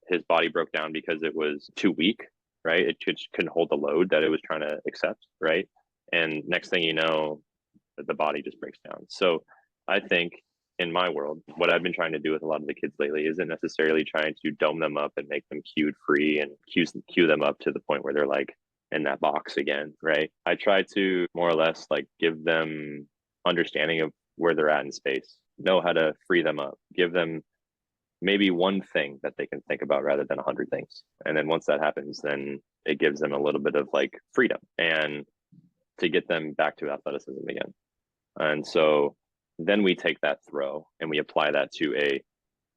his body broke down because it was too weak, right? It couldn't hold the load that it was trying to accept, right? And next thing you know, the body just breaks down. So I think in my world, what I've been trying to do with a lot of the kids lately isn't necessarily trying to dome them up and make them cued free and cue them up to the point where they're like in that box again, right? I try to more or less like give them understanding of where they're at in space, know how to free them up, give them maybe one thing that they can think about rather than 100 things. And then once that happens, then it gives them a little bit of like freedom. And to get them back to athleticism again. And so then we take that throw and we apply that to a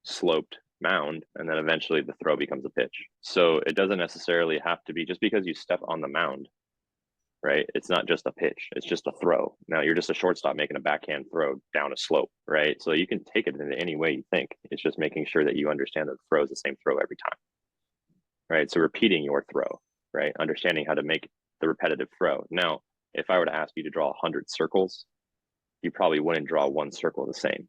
sloped mound, and then eventually the throw becomes a pitch. So it doesn't necessarily have to be just because you step on the mound, right? It's not just a pitch, it's just a throw. Now you're just a shortstop making a backhand throw down a slope, right? So you can take it in any way you think. It's just making sure that you understand that the throw is the same throw every time, right? So repeating your throw, right? Understanding how to make the repetitive throw. Now, if I were to ask you to draw 100 circles, you probably wouldn't draw one circle the same,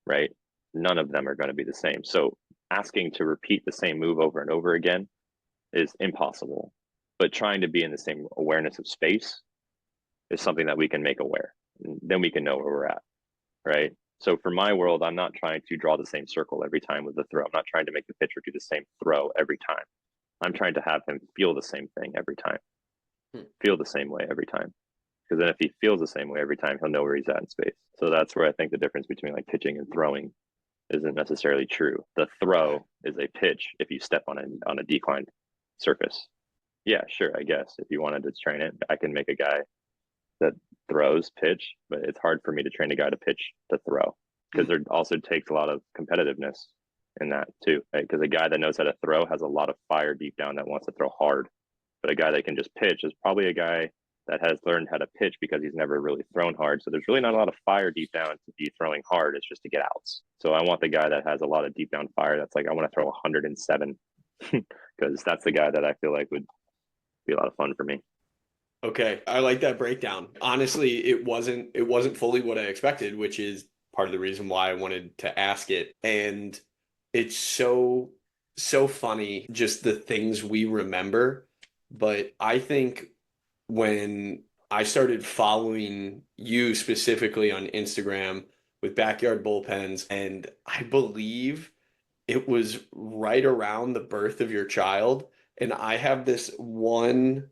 right? None of them are going to be the same. So asking to repeat the same move over and over again is impossible. But trying to be in the same awareness of space is something that we can make aware. Then we can know where we're at, right? So for my world, I'm not trying to draw the same circle every time with the throw. I'm not trying to make the pitcher do the same throw every time. I'm trying to have him feel the same thing every time, feel the same way every time. Because then if he feels the same way every time, he'll know where he's at in space. So that's where I think the difference between like pitching and throwing isn't necessarily true. The throw is a pitch if you step on a declined surface. Yeah, sure, I guess. If you wanted to train it, I can make a guy that throws pitch, but it's hard for me to train a guy to pitch to throw because there also takes a lot of competitiveness in that too, right? Because a guy that knows how to throw has a lot of fire deep down that wants to throw hard. But a guy that can just pitch is probably a guy that has learned how to pitch because he's never really thrown hard. So there's really not a lot of fire deep down to be throwing hard. It's just to get outs. So I want the guy that has a lot of deep down fire. That's like, I want to throw 107 because that's the guy that I feel like would be a lot of fun for me. Okay, I like that breakdown. Honestly, it wasn't fully what I expected, which is part of the reason why I wanted to ask it. And it's so funny just the things we remember. But I think when I started following you specifically on Instagram with Backyard Bullpens, and I believe it was right around the birth of your child, and I have this one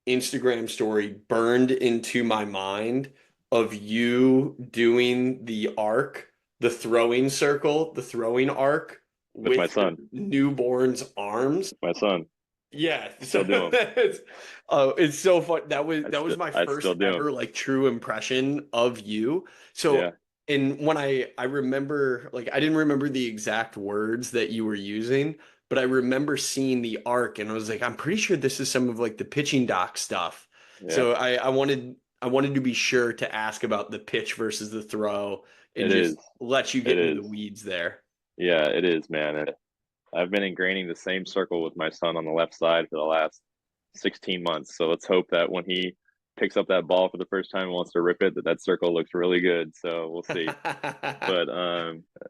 Instagram story burned into my mind of you doing the arc, the throwing circle, the throwing arc With my with your son. newborn's arms. My son. Yeah, Still do 'em. It's so fun. That was my I first still do 'em. ever like true impression of you. So, Yeah. and when I remember, like, I didn't remember the exact words that you were using, but I remember seeing the arc, and I was like, I'm pretty sure this is some of like the pitching doc stuff. Yeah. So I wanted to be sure to ask about the pitch versus the throw and It just is. let you get It into the is. weeds there. Yeah, it is, man. And I've been ingraining the same circle with my son on the left side for the last 16 months. So let's hope that when he picks up that ball for the first time and wants to rip it, that circle looks really good. So we'll see. But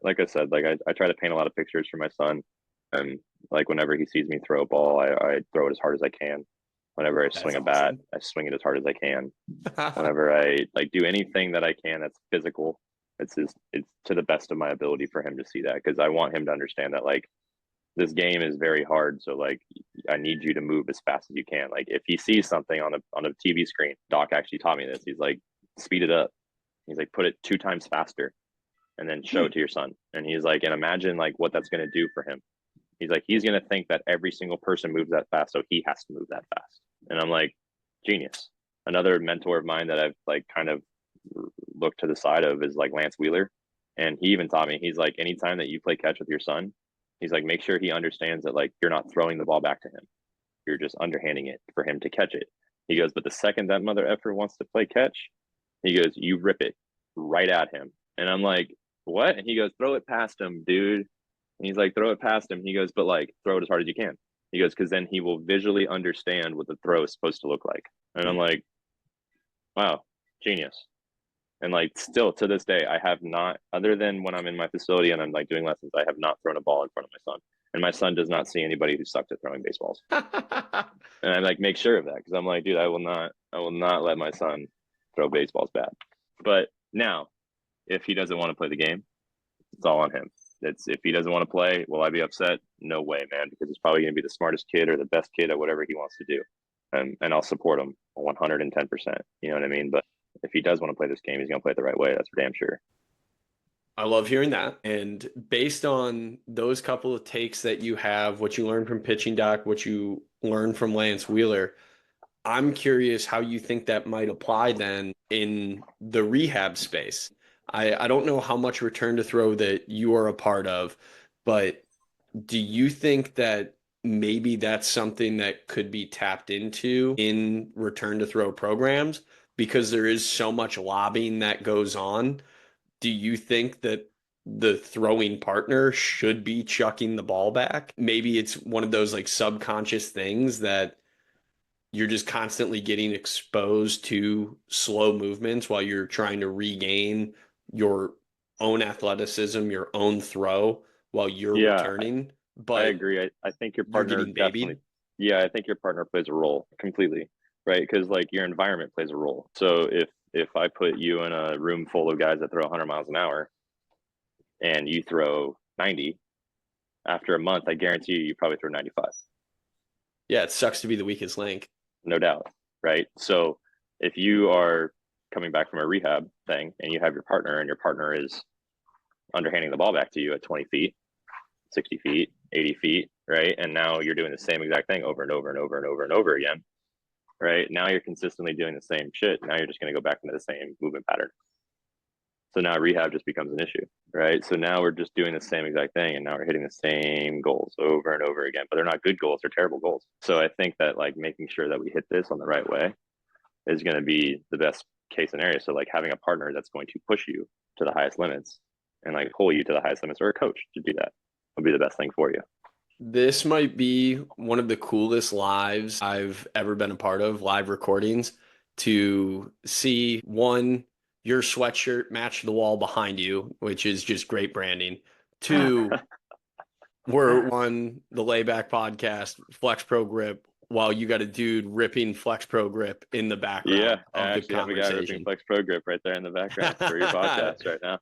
like I said, like I try to paint a lot of pictures for my son. And like whenever he sees me throw a ball, I throw it as hard as I can. Whenever I swing a bat, I swing it as hard as I can. Whenever I like do anything that I can that's physical, it's to the best of my ability for him to see that, because I want him to understand that like this game is very hard. So like I need you to move as fast as you can. Like if he sees something on a TV screen, Doc actually taught me this. He's like, speed it up. He's like, put it 2 times faster and then show it to your son. And he's like, and imagine like what that's going to do for him. He's like, he's going to think that every single person moves that fast, so he has to move that fast. And I'm like, genius. Another mentor of mine that I've like kind of looked to the side of is like Lance Wheeler. And he even taught me, he's like, anytime that you play catch with your son, he's like, make sure he understands that like you're not throwing the ball back to him. You're just underhanding it for him to catch it. He goes, but the second that mother effer wants to play catch, he goes, you rip it right at him. And I'm like, what? And he goes, throw it past him, dude. And he's like, throw it past him. He goes, but like, throw it as hard as you can. He goes, because then he will visually understand what the throw is supposed to look like. And I'm like, wow, genius. And like, still to this day, I have not, other than when I'm in my facility and I'm like doing lessons, I have not thrown a ball in front of my son. And my son does not see anybody who sucked at throwing baseballs. And I like make sure of that, because I'm like, dude, I will not let my son throw baseballs bad. But now, if he doesn't want to play the game, it's all on him. It's if he doesn't want to play, will I be upset? No way, man, because he's probably going to be the smartest kid or the best kid at whatever he wants to do. And I'll support him 110%. You know what I mean? But if he does want to play this game, he's going to play it the right way. That's for damn sure. I love hearing that. And based on those couple of takes that you have, what you learned from Pitching Doc, what you learned from Lance Wheeler, I'm curious how you think that might apply then in the rehab space. I don't know how much return to throw that you are a part of, but do you think that maybe that's something that could be tapped into in return to throw programs because there is so much lobbying that goes on? Do you think that the throwing partner should be chucking the ball back? Maybe it's one of those like subconscious things that you're just constantly getting exposed to slow movements while you're trying to regain your own athleticism, your own throw while you're Yeah, returning, I but agree. I think your you're partner getting definitely, babied. yeah, I think your partner plays a role completely, right? Because like your environment plays a role. So if I put you in a room full of guys that throw 100 miles an hour and you throw 90, after a month, I guarantee you probably throw 95, Yeah, it sucks to be the weakest link. no doubt, right? So if you are coming back from a rehab thing and you have your partner and your partner is underhanding the ball back to you at 20 feet, 60 feet, 80 feet, right? And now you're doing the same exact thing over and over and over and over and over again, right? Now you're consistently doing the same shit. Now you're just going to go back into the same movement pattern. So now rehab just becomes an issue, right? So now we're just doing the same exact thing and now we're hitting the same goals over and over again, but they're not good goals, they're terrible goals. So I think that like making sure that we hit this on the right way is going to be the best case scenario. So like having a partner that's going to push you to the highest limits and like pull you to the highest limits, or a coach to do that would be the best thing for you. This might be one of the coolest lives I've ever been a part of, live recordings, to see one, your sweatshirt match the wall behind you, which is just great branding. Two, we're on the Layback Podcast, Flex Pro Grip, while you got a dude ripping Flex Pro Grip in the Yeah, background I of the actually have a guy ripping conversation. Flex Pro Grip right there in the background for your podcast right now.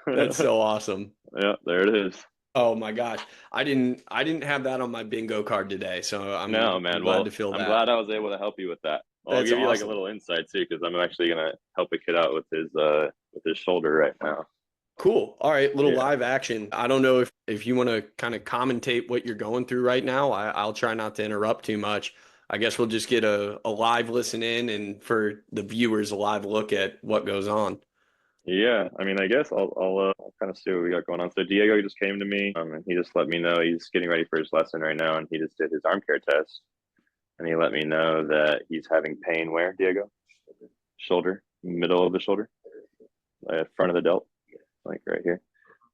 That's so awesome. Yeah, there it is. Oh my gosh. I didn't have that on my bingo card today, so I'm No, I'm man. glad Well, to feel I'm that. glad I was able to help you with that. I'll That's give you like a awesome. little insight too, because I'm actually gonna help a kid out with his shoulder right now. Cool. All right, little Yeah. live action. I don't know if you want to kind of commentate what you're going through right now. I'll try not to interrupt too much. I guess we'll just get a live listen in and for the viewers a live look at what goes on. Yeah, I mean, I guess I'll kind of see what we got going on. So Diego just came to me, and he just let me know he's getting ready for his lesson right now, and he just did his arm care test, and he let me know that he's having pain where, Diego? Shoulder, middle of the shoulder, front of the delt, like right here.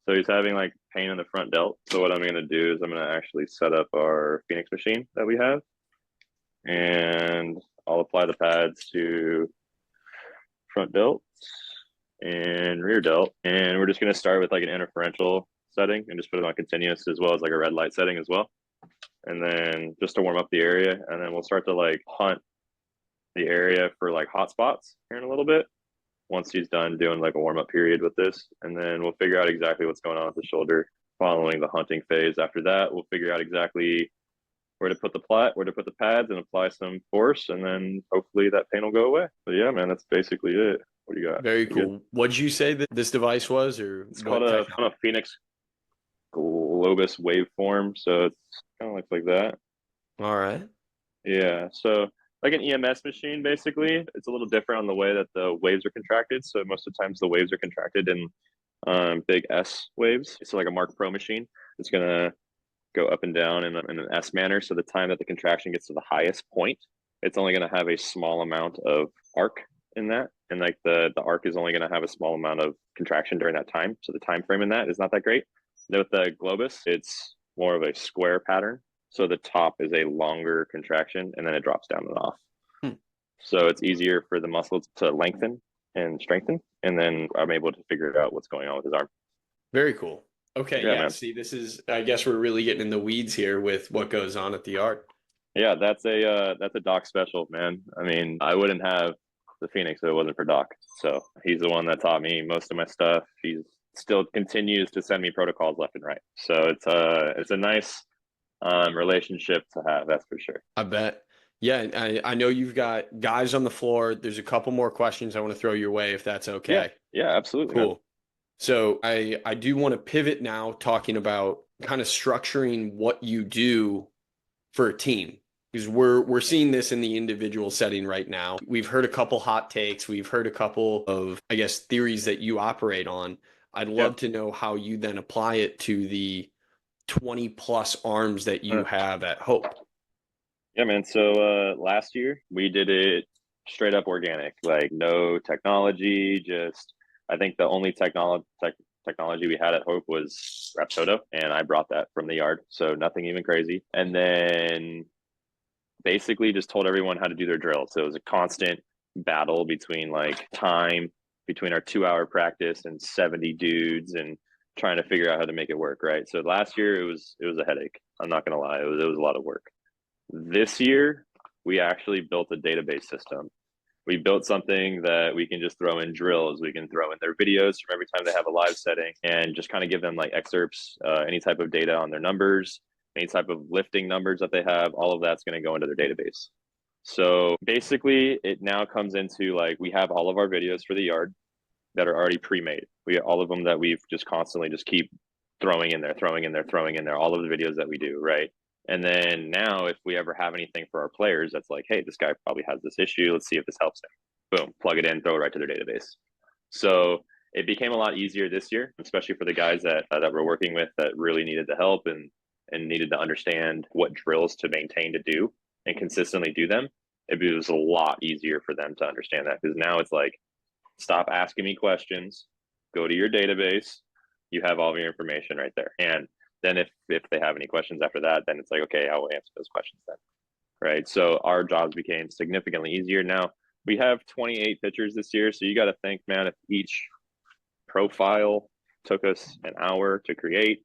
So he's having like pain in the front delt. So what I'm going to do is I'm going to actually set up our Phoenix machine that we have, and I'll apply the pads to front delt and rear delt. And we're just going to start with like an interferential setting and just put it on continuous as well as like a red light setting as well. And then just to warm up the area. And then we'll start to like hunt the area for like hot spots here in a little bit once he's done doing like a warm up period with this. And then we'll figure out exactly what's going on with the shoulder following the hunting phase. After that, we'll figure out exactly where to put where to put the pads and apply some force. And then hopefully that pain will go away. But yeah, man, that's basically it. What do you got? Very You good? cool. What did you say that this device was or It's called what a technology? kind of Phoenix globus waveform. So it's kind of looks like that. All right. Yeah. So like an EMS machine, basically. It's a little different on the way that the waves are contracted. So most of the times the waves are contracted in big S waves. So like a Mark Pro machine, it's gonna go up and down in an S manner. So the time that the contraction gets to the highest point, it's only gonna have a small amount of arc in that. And like the arc is only gonna have a small amount of contraction during that time. So the time frame in that is not that great. With the globus, it's more of a square pattern. So the top is a longer contraction and then it drops down and off. Hmm. So it's easier for the muscles to lengthen and strengthen. And then I'm able to figure out what's going on with his arm. Very cool. Okay, Yeah, yeah. man. See, this is I guess we're really getting in the weeds here with what goes on at the art. Yeah, that's a Doc special, man. I mean, I wouldn't have the Phoenix if it wasn't for Doc. So he's the one that taught me most of my stuff. He's still continues to send me protocols left and right. So it's a nice relationship to have, that's for sure. I bet. Yeah, I know you've got guys on the floor. There's a couple more questions I want to throw your way if that's Yeah, okay. yeah, absolutely, man. Cool. So I do want to pivot now talking about kind of structuring what you do for a team. Because we're seeing this in the individual setting right now. We've heard a couple hot takes. We've heard a couple of, I guess, theories that you operate on. I'd Yeah. love to know how you then apply it to the 20 plus arms that you have at Hope. Yeah, man. So last year we did it straight up organic, like no technology. Just I think the only technology we had at Hope was Rapsodo, and I brought that from the yard, so nothing even crazy. And then basically just told everyone how to do their drill. So it was a constant battle between like time between our 2 hour practice and 70 dudes and trying to figure out how to make it work. Right. So last year it was a headache. I'm not gonna lie, it was a lot of work. This year, we actually built a database system. We built something that we can just throw in drills. We can throw in their videos from every time they have a live setting and just kind of give them like excerpts, any type of data on their numbers, any type of lifting numbers that they have. All of that's going to go into their database. So basically, it now comes into like we have all of our videos for the yard that are already pre-made. We have all of them that we've just constantly just keep throwing in there, all of the videos that we do, right? And then now, if we ever have anything for our players that's like, hey, this guy probably has this issue. Let's see if this helps him. Boom, plug it in, throw it right to their database. So it became a lot easier this year, especially for the guys that we're working with that really needed the help and needed to understand what drills to maintain to do and consistently do them. It was a lot easier for them to understand that because now it's like, stop asking me questions, go to your database, you have all of your information right there. And then if they have any questions after that, then it's like, okay, I will answer those questions then. Right. So our jobs became significantly easier. Now we have 28 pitchers this year. So you got to think, man, if each profile took us an hour to create,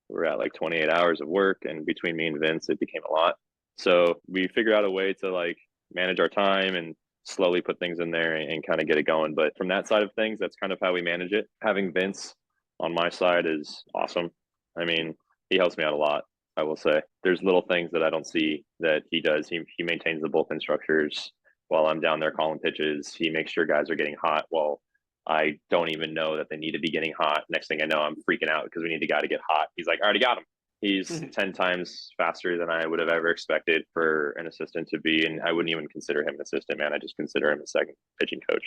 we're at like 28 hours of work. And between me and Vince, it became a lot. So we figured out a way to like manage our time and slowly put things in there and kind of get it going. But from that side of things, that's kind of how we manage it. Having Vince on my side is awesome. I mean, he helps me out a lot, I will say. There's little things that I don't see that he does. He maintains the bullpen structures while I'm down there calling pitches. He makes sure guys are getting hot while I don't even know that they need to be getting hot. Next thing I know, I'm freaking out because we need the guy to get hot. He's like, I already got him. He's 10 times faster than I would have ever expected for an assistant to be. And I wouldn't even consider him an assistant, man. I just consider him a second pitching coach.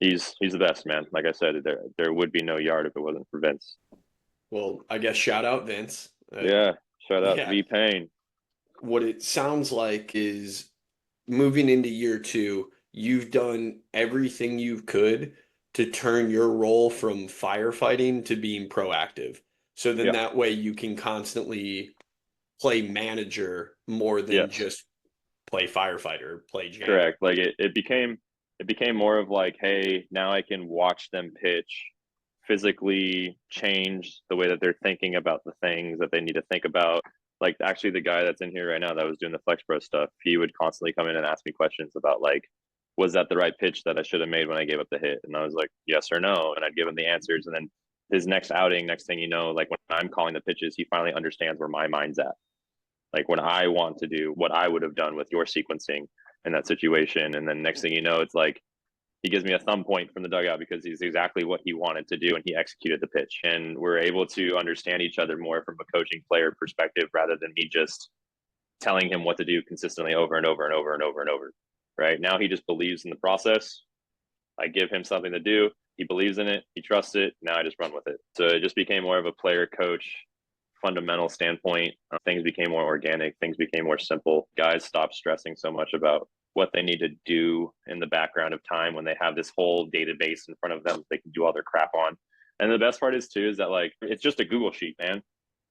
He's the best, man. Like I said, there would be no yard if it wasn't for Vince. Well, I guess shout out Vince. Yeah, shout out V Payne. What it sounds like is moving into year 2, you've done everything you could to turn your role from firefighting to being proactive. So then that way you can constantly play manager more than just play firefighter, play jam. Correct. Like it became more of like, hey, now I can watch them pitch, physically change the way that they're thinking about the things that they need to think about. Like actually the guy that's in here right now that was doing the Flex Pro stuff, he would constantly come in and ask me questions about like, was that the right pitch that I should have made when I gave up the hit? And I was like, yes or no. And I'd give him the answers. And then his next outing, next thing you know, like when I'm calling the pitches, he finally understands where my mind's at. Like when I want to do what I would have done with your sequencing in that situation. And then next thing you know, it's like, he gives me a thumb point from the dugout because he's exactly what he wanted to do and he executed the pitch. And we're able to understand each other more from a coaching player perspective rather than me just telling him what to do consistently over and over and over and over and over. Right now, he just believes in the process. I give him something to do. He believes in it. He trusts it. Now I just run with it. So it just became more of a player coach fundamental standpoint. Things became more organic. Things became more simple. Guys stopped stressing so much about what they need to do in the background of time when they have this whole database in front of them they can do all their crap on. And the best part is too is that like it's just a Google sheet, man.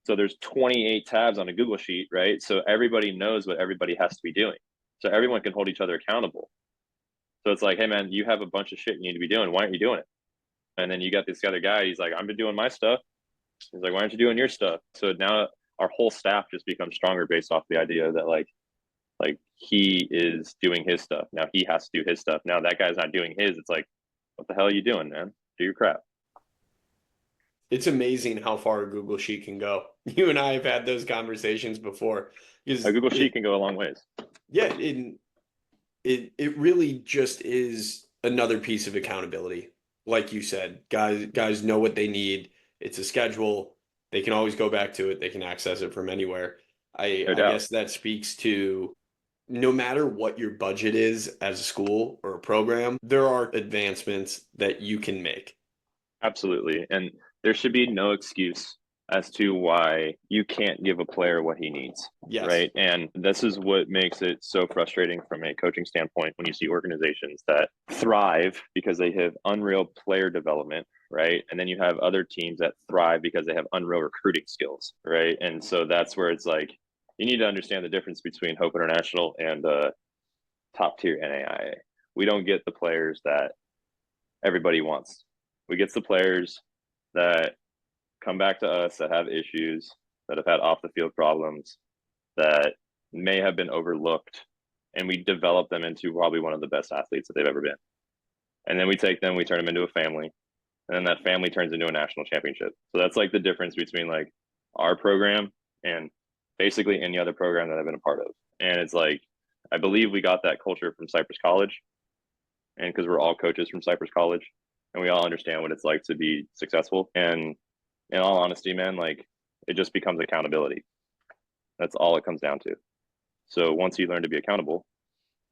So there's 28 tabs on a Google sheet, right? So everybody knows what everybody has to be doing. So everyone can hold each other accountable. So it's like, hey man, you have a bunch of shit you need to be doing. Why aren't you doing it? And then you got this other guy, he's like, I've been doing my stuff. He's like, why aren't you doing your stuff? So now our whole staff just becomes stronger based off the idea that like he is doing his stuff. Now he has to do his stuff. Now that guy's not doing his. It's like, what the hell are you doing, man? Do your crap. It's amazing how far a Google Sheet can go. You and I have had those conversations before. A Google Sheet can go a long ways. Yeah, it really just is another piece of accountability. Like you said, guys know what they need. It's a schedule. They can always go back to it. They can access it from anywhere. I guess that speaks to no matter what your budget is as a school or a program, there are advancements that you can make. Absolutely. And there should be no excuse as to why you can't give a player what he needs, Yes. right? And this is what makes it so frustrating from a coaching standpoint when you see organizations that thrive because they have unreal player development, right? And then you have other teams that thrive because they have unreal recruiting skills, right? And so that's where it's like you need to understand the difference between Hope International and top tier NAIA. We don't get the players that everybody wants. We get the players that come back to us that have issues, that have had off the field problems, that may have been overlooked, and we develop them into probably one of the best athletes that they've ever been. And then we take them, we turn them into a family, and then that family turns into a national championship. So that's like the difference between like our program and basically any other program that I've been a part of. And it's like, I believe we got that culture from Cypress College, and because we're all coaches from Cypress College, and we all understand what it's like to be successful. And in all honesty, man, like it just becomes accountability. That's all it comes down to. So once you learn to be accountable,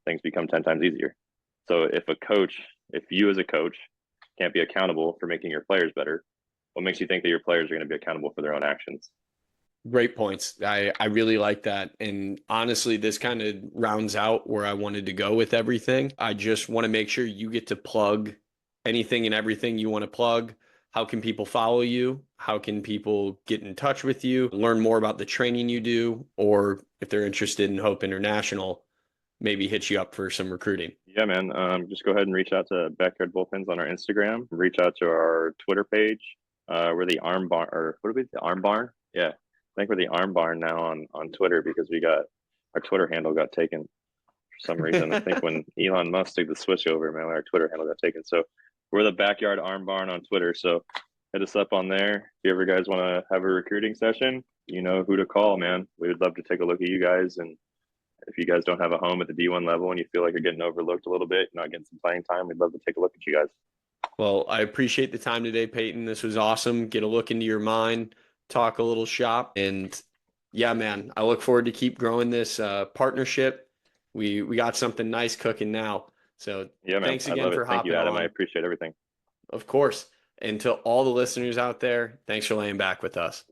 things become 10 times easier. So if you as a coach can't be accountable for making your players better, what makes you think that your players are going to be accountable for their own actions? Great points. I really like that. And honestly, this kind of rounds out where I wanted to go with everything. I just want to make sure you get to plug anything and everything you want to plug. How can people follow you? How can people get in touch with you, learn more about the training you do, or if they're interested in Hope International, maybe hit you up for some recruiting? Yeah, man. Just go ahead and reach out to Backyard Bullpens on our Instagram. Reach out to our Twitter page. We're the Arm Barn, or what are we? The Arm Barn? Yeah, I think we're the Arm Barn now on Twitter because we got our Twitter handle got taken for some reason. I think when Elon Musk took the switch over, man, our Twitter handle got taken. So we're the Backyard Arm Barn on Twitter. So hit us up on there. If you ever guys want to have a recruiting session, you know who to call, man. We would love to take a look at you guys. And if you guys don't have a home at the D1 level and you feel like you're getting overlooked a little bit, not getting some playing time, we'd love to take a look at you guys. Well, I appreciate the time today, Peyton. This was awesome. Get a look into your mind, talk a little shop, and yeah, man, I look forward to keep growing this partnership. We got something nice cooking now. So Yeah, man. thanks I again love it. for Thank you, hopping Adam. I on. appreciate everything. Of course. And to all the listeners out there, thanks for laying back with us.